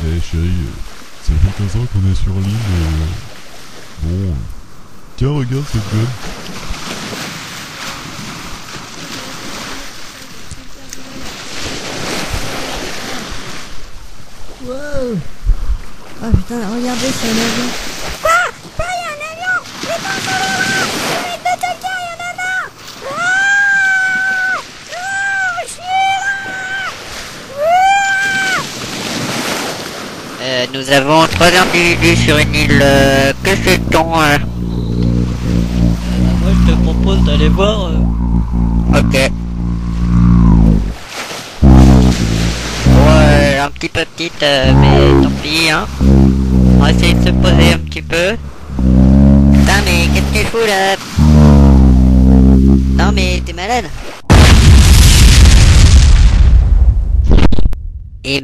Eh chérie, ça fait 15 ans qu'on est sur l'île. Bon. Tiens, regarde cette gueule. Wow. Oh putain, regardez, c'est un avion. Nous avons 3 individus sur une île. Que fait-on Moi je te propose d'aller voir. Ok. Ouais, un petit peu petite, mais tant pis, hein. On va essayer de se poser un petit peu. Putain, mais qu'est-ce que tu fous là? Non, mais t'es malade. Et